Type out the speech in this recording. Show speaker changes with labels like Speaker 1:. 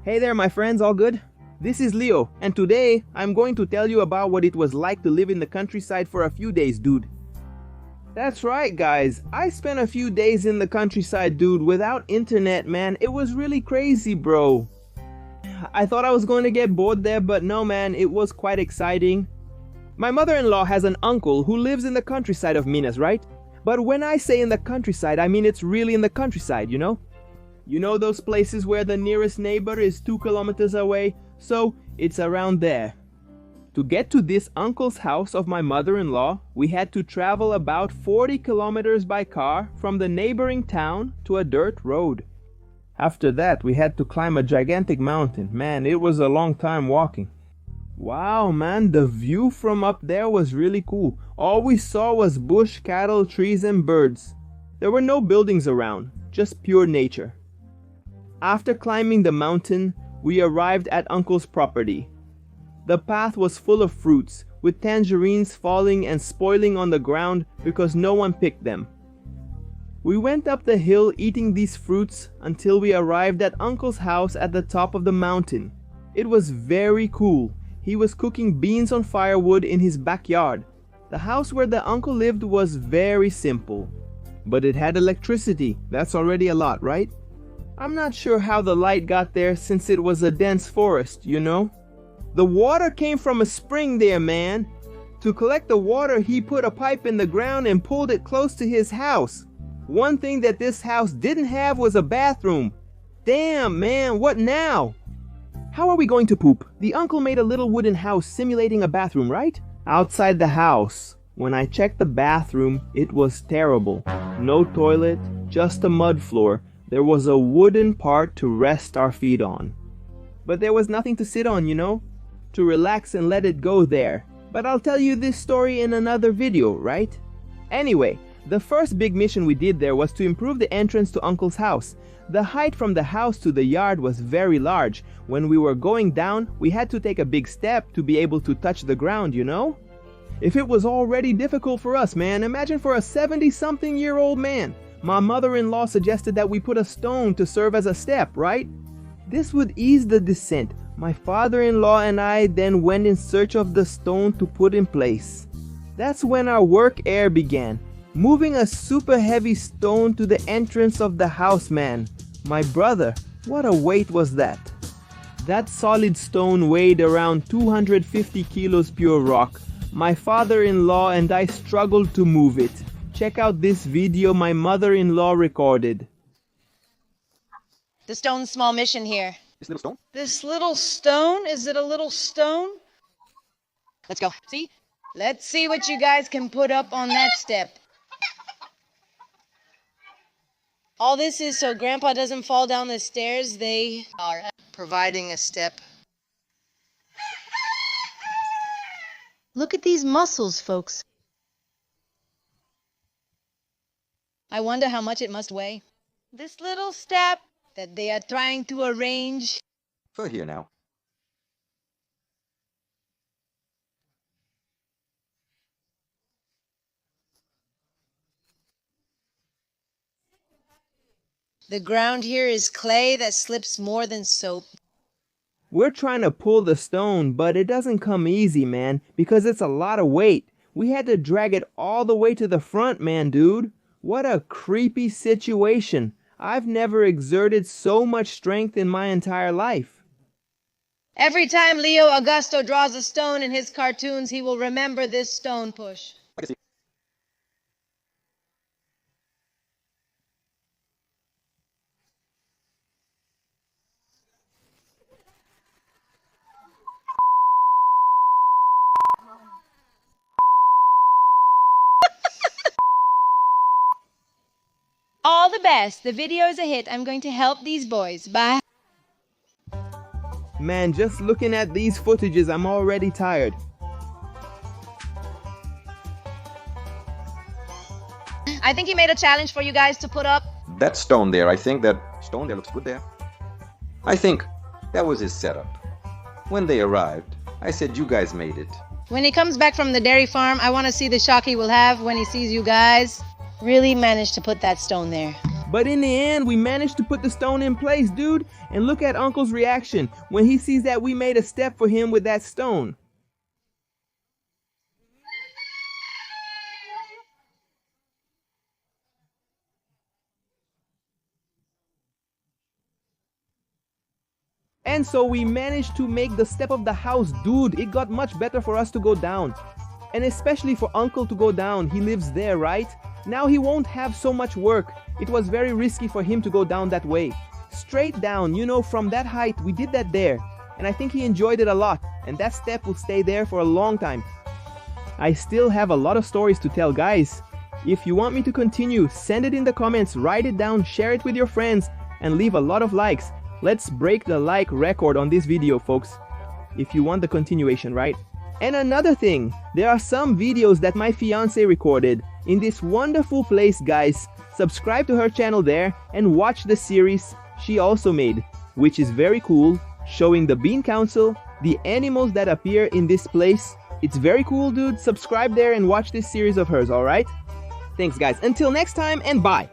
Speaker 1: Hey there my friends, all good? This is Leo, and today I'm going to tell you about what it was like to live in the countryside for a few days, dude. That's right guys, I spent a few days in the countryside, dude, without internet, man. It was really crazy, bro. I thought I was going to get bored there, but no man, it was quite exciting. My mother-in-law has an uncle who lives in the countryside of Minas, right? But when I say in the countryside, I mean it's really in the countryside, you know? You know those places where the nearest neighbor is 2 kilometers away? So, it's around there. To get to this uncle's house of my mother-in-law, we had to travel about 40 kilometers by car from the neighboring town to a dirt road. After that, we had to climb a gigantic mountain. Man, it was a long time walking. Wow, man, the view from up there was really cool. All we saw was bush, cattle, trees, and birds. There were no buildings around, just pure nature. After climbing the mountain, we arrived at Uncle's property. The path was full of fruits, with tangerines falling and spoiling on the ground because no one picked them. We went up the hill eating these fruits until we arrived at Uncle's house at the top of the mountain. It was very cool. He was cooking beans on firewood in his backyard. The house where the uncle lived was very simple. But it had electricity. That's already a lot, right? I'm not sure how the light got there since it was a dense forest, you know? The water came from a spring there, man. To collect the water, he put a pipe in the ground and pulled it close to his house. One thing that this house didn't have was a bathroom. Damn, man, what now? How are we going to poop? The uncle made a little wooden house simulating a bathroom, right? Outside the house. When I checked the bathroom, it was terrible. No toilet, just a mud floor. There was a wooden part to rest our feet on. But there was nothing to sit on, you know? To relax and let it go there. But I'll tell you this story in another video, right? Anyway, the first big mission we did there was to improve the entrance to Uncle's house. The height from the house to the yard was very large. When we were going down, we had to take a big step to be able to touch the ground, you know? If it was already difficult for us, man, imagine for a 70-something-year-old man. My mother-in-law suggested that we put a stone to serve as a step, right? This would ease the descent. My father-in-law and I then went in search of the stone to put in place. That's when our work air began. Moving a super heavy stone to the entrance of the house, man. My brother, what a weight was that? That solid stone weighed around 250 kilos pure rock. My father-in-law and I struggled to move it. Check out this video my mother-in-law recorded.
Speaker 2: The stone's small mission here.
Speaker 3: This little stone?
Speaker 2: This little stone? Is it a little stone? Let's go. See? Let's see what you guys can put up on that step. All this is so Grandpa doesn't fall down the stairs. They are providing a step. Look at these muscles, folks. I wonder how much it must weigh. This little step that they are trying to arrange.
Speaker 3: For here now.
Speaker 2: The ground here is clay that slips more than soap.
Speaker 1: We're trying to pull the stone, but it doesn't come easy, man, because it's a lot of weight. We had to drag it all the way to the front, man, dude. What a creepy situation. I've never exerted so much strength in my entire life.
Speaker 2: Every time Leo Augusto draws a stone in his cartoons, he will remember this stone push.
Speaker 3: I can see.
Speaker 2: All the best. The video is a hit. I'm going to help these boys. Bye.
Speaker 1: Man, just looking at these footages, I'm already tired.
Speaker 2: I think he made a challenge for you guys to put up.
Speaker 3: That stone there, I think that stone there looks good there. I think that was his setup. When they arrived, I said you guys made it.
Speaker 2: When he comes back from the dairy farm, I want to see the shock he will have when he sees you guys really manage to put that stone there.
Speaker 1: But in the end, we managed to put the stone in place, dude. And look at Uncle's reaction when he sees that we made a step for him with that stone. And so we managed to make the step of the house, dude. It got much better for us to go down. And especially for Uncle to go down. He lives there, right? Now he won't have so much work. It was very risky for him to go down that way. Straight down, you know, from that height, we did that there. And I think he enjoyed it a lot. And that step will stay there for a long time. I still have a lot of stories to tell, guys. If you want me to continue, send it in the comments, write it down, share it with your friends, and leave a lot of likes. Let's break the like record on this video, folks. If you want the continuation, right? And another thing, there are some videos that my fiance recorded in this wonderful place, guys. Subscribe to her channel there and watch the series she also made, which is very cool, showing the Bean Council, the animals that appear in this place. It's very cool, dude. Subscribe there and watch this series of hers, alright? Thanks, guys. Until next time, and bye!